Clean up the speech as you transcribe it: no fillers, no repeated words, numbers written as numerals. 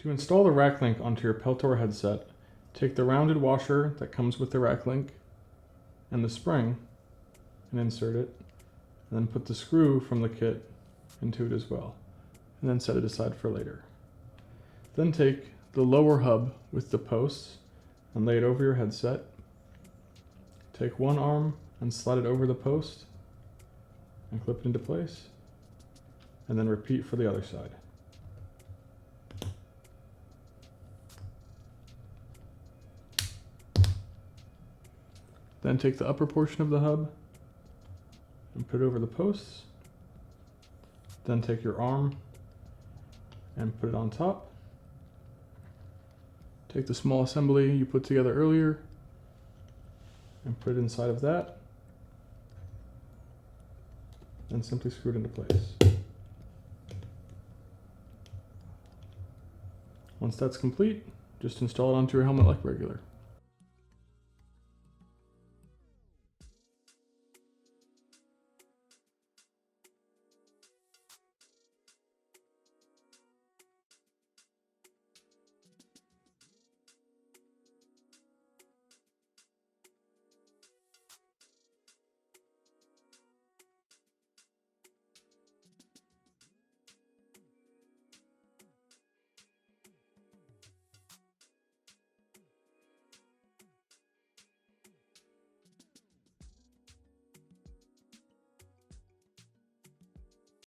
To install the rack link onto your Peltor headset, take the rounded washer that comes with the rack link and the spring and insert it, and then put the screw from the kit into it as well, and then set it aside for later. Then take the lower hub with the posts and lay it over your headset. Take one arm and slide it over the post and clip it into place, and then repeat for the other side. Then take the upper portion of the hub and put it over the posts. Then take your arm and put it on top. Take the small assembly you put together earlier and put it inside of that, and simply screw it into place. Once that's complete, just install it onto your helmet like regular.